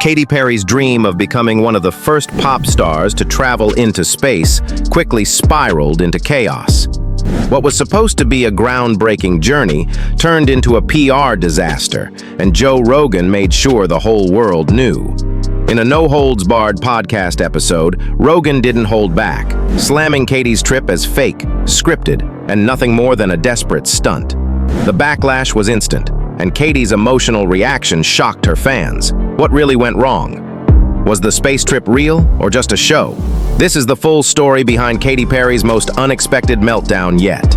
Katy Perry's dream of becoming one of the first pop stars to travel into space quickly spiraled into chaos. What was supposed to be a groundbreaking journey turned into a PR disaster, and Joe Rogan made sure the whole world knew. In a no-holds-barred podcast episode, Rogan didn't hold back, slamming Katy's trip as fake, scripted, and nothing more than a desperate stunt. The backlash was instant, and Katy's emotional reaction shocked her fans. What really went wrong? Was the space trip real or just a show? This is the full story behind Katy Perry's most unexpected meltdown yet.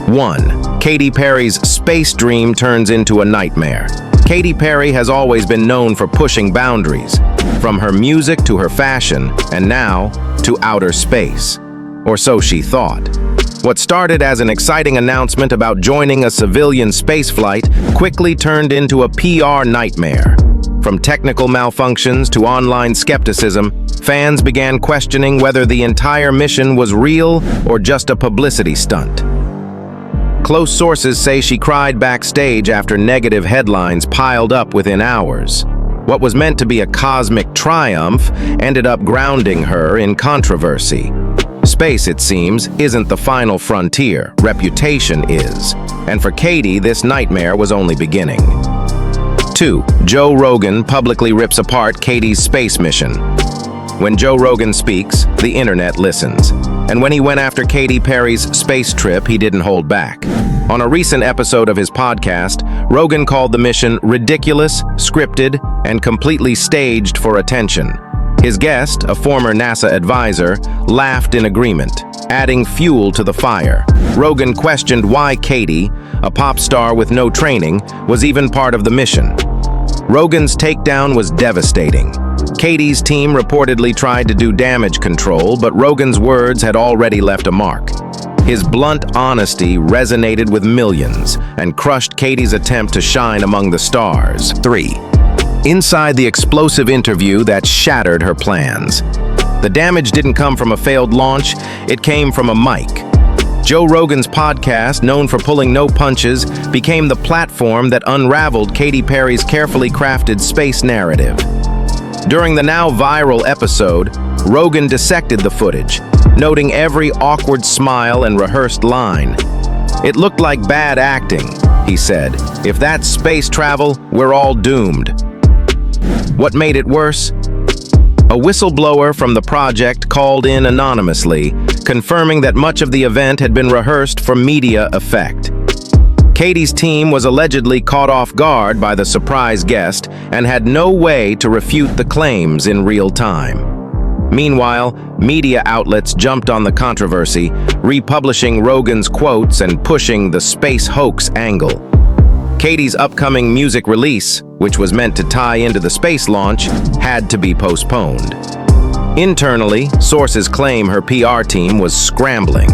1. Katy Perry's space dream turns into a nightmare. Katy Perry has always been known for pushing boundaries, from her music to her fashion, and now to outer space. Or so she thought. What started as an exciting announcement about joining a civilian spaceflight quickly turned into a PR nightmare. From technical malfunctions to online skepticism, fans began questioning whether the entire mission was real or just a publicity stunt. Close sources say she cried backstage after negative headlines piled up within hours. What was meant to be a cosmic triumph ended up grounding her in controversy. Space, it seems, isn't the final frontier. Reputation is. And for Katy, this nightmare was only beginning. 2. Joe Rogan publicly rips apart Katy's space mission. When Joe Rogan speaks, the internet listens. And when he went after Katy Perry's space trip, he didn't hold back. On a recent episode of his podcast, Rogan called the mission ridiculous, scripted, and completely staged for attention. His guest, a former NASA advisor, laughed in agreement, adding fuel to the fire. Rogan questioned why Katy, a pop star with no training, was even part of the mission. Rogan's takedown was devastating. Katy's team reportedly tried to do damage control, but Rogan's words had already left a mark. His blunt honesty resonated with millions and crushed Katy's attempt to shine among the stars. 3. Inside the explosive interview that shattered her plans. The damage didn't come from a failed launch, it came from a mic. Joe Rogan's podcast, known for pulling no punches, became the platform that unraveled Katy Perry's carefully crafted space narrative. During the now viral episode, Rogan dissected the footage, noting every awkward smile and rehearsed line. "It looked like bad acting," he said. "If that's space travel, we're all doomed." What made it worse? A whistleblower from the project called in anonymously, confirming that much of the event had been rehearsed for media effect. Katy's team was allegedly caught off guard by the surprise guest and had no way to refute the claims in real time. Meanwhile, media outlets jumped on the controversy, republishing Rogan's quotes and pushing the space hoax angle. Katy's upcoming music release, which was meant to tie into the space launch, had to be postponed. Internally, sources claim her PR team was scrambling.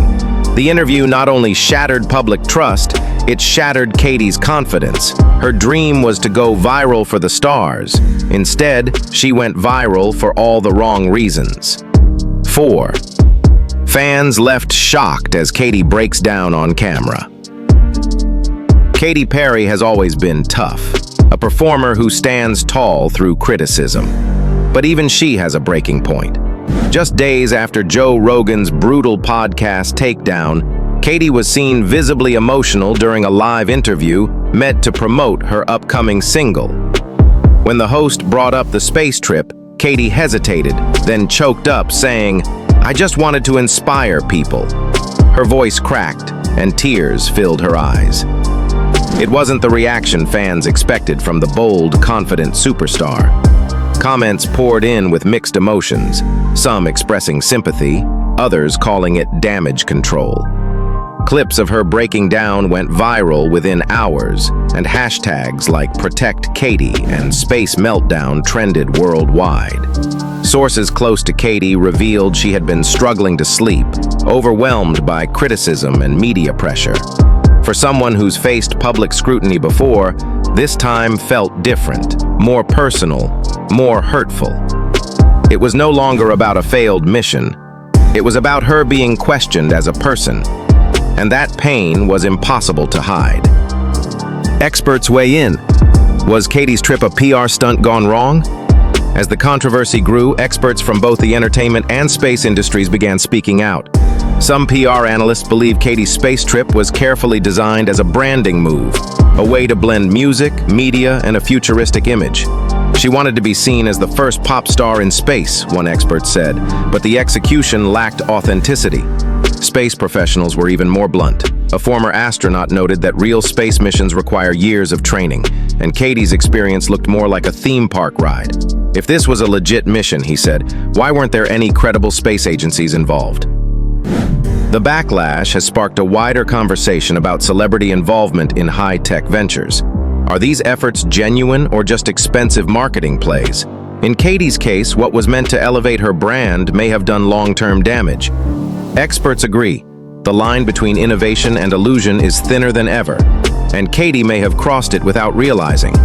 The interview not only shattered public trust, it shattered Katy's confidence. Her dream was to go viral for the stars. Instead, she went viral for all the wrong reasons. 4. Fans left shocked as Katy breaks down on camera. Katy Perry has always been tough, a performer who stands tall through criticism. But even she has a breaking point. Just days after Joe Rogan's brutal podcast takedown, Katy was seen visibly emotional during a live interview meant to promote her upcoming single. When the host brought up the space trip, Katy hesitated, then choked up, saying, "I just wanted to inspire people." Her voice cracked, and tears filled her eyes. It wasn't the reaction fans expected from the bold, confident superstar. Comments poured in with mixed emotions, some expressing sympathy, others calling it damage control. Clips of her breaking down went viral within hours, and hashtags like Protect Katy and Space Meltdown trended worldwide. Sources close to Katy revealed she had been struggling to sleep, overwhelmed by criticism and media pressure. For someone who's faced public scrutiny before, this time felt different, more personal, more hurtful. It was no longer about a failed mission. It was about her being questioned as a person, and that pain was impossible to hide. Experts weigh in. Was Katy's trip a PR stunt gone wrong? As the controversy grew, experts from both the entertainment and space industries began speaking out. Some PR analysts believe Katy's space trip was carefully designed as a branding move, a way to blend music, media, and a futuristic image. She wanted to be seen as the first pop star in space, one expert said, but the execution lacked authenticity. Space professionals were even more blunt. A former astronaut noted that real space missions require years of training, and Katy's experience looked more like a theme park ride. If this was a legit mission, he said, why weren't there any credible space agencies involved? The backlash has sparked a wider conversation about celebrity involvement in high-tech ventures. Are these efforts genuine or just expensive marketing plays? In Katy's case, what was meant to elevate her brand may have done long-term damage. Experts agree. The line between innovation and illusion is thinner than ever, and Katy may have crossed it without realizing.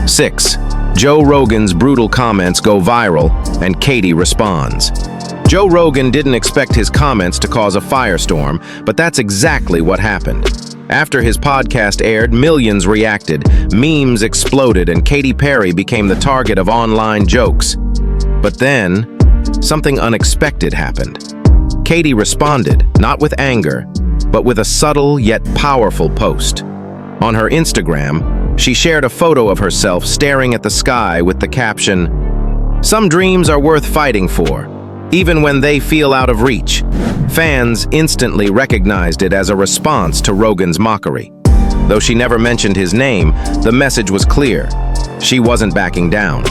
6. Joe Rogan's brutal comments go viral, and Katy responds. Joe Rogan didn't expect his comments to cause a firestorm, but that's exactly what happened. After his podcast aired, millions reacted, memes exploded, and Katy Perry became the target of online jokes. But then, something unexpected happened. Katy responded, not with anger, but with a subtle yet powerful post. On her Instagram, she shared a photo of herself staring at the sky with the caption, "Some dreams are worth fighting for, even when they feel out of reach." Fans instantly recognized it as a response to Rogan's mockery. Though she never mentioned his name, the message was clear. She wasn't backing down.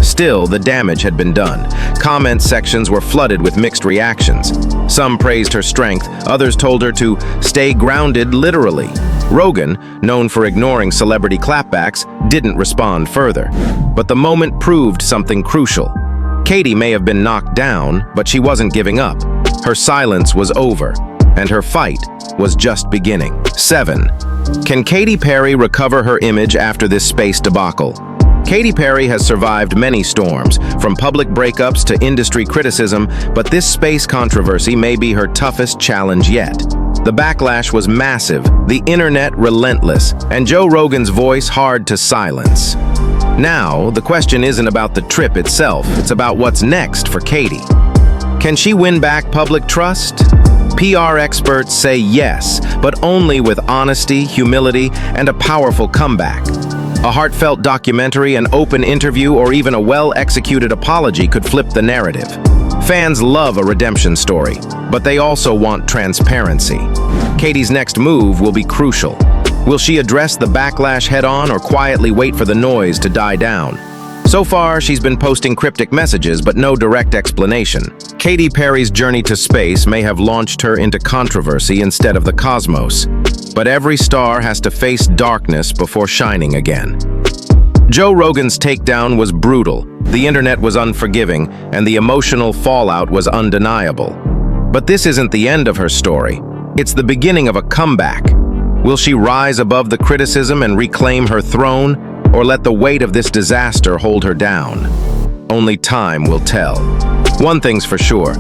Still, the damage had been done. Comment sections were flooded with mixed reactions. Some praised her strength, others told her to stay grounded literally. Rogan, known for ignoring celebrity clapbacks, didn't respond further. But the moment proved something crucial. Katy may have been knocked down, but she wasn't giving up. Her silence was over, and her fight was just beginning. 7. Can Katy Perry recover her image after this space debacle? Katy Perry has survived many storms, from public breakups to industry criticism, but this space controversy may be her toughest challenge yet. The backlash was massive, the internet relentless, and Joe Rogan's voice hard to silence. Now, the question isn't about the trip itself, it's about what's next for Katy. Can she win back public trust? PR experts say yes, but only with honesty, humility, and a powerful comeback. A heartfelt documentary, an open interview, or even a well-executed apology could flip the narrative. Fans love a redemption story, but they also want transparency. Katy's next move will be crucial. Will she address the backlash head-on or quietly wait for the noise to die down? So far, she's been posting cryptic messages, but no direct explanation. Katy Perry's journey to space may have launched her into controversy instead of the cosmos. But every star has to face darkness before shining again. Joe Rogan's takedown was brutal, the internet was unforgiving, and the emotional fallout was undeniable. But this isn't the end of her story. It's the beginning of a comeback. Will she rise above the criticism and reclaim her throne, or let the weight of this disaster hold her down? Only time will tell. One thing's for sure.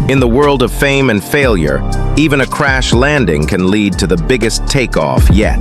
In the world of fame and failure, even a crash landing can lead to the biggest takeoff yet.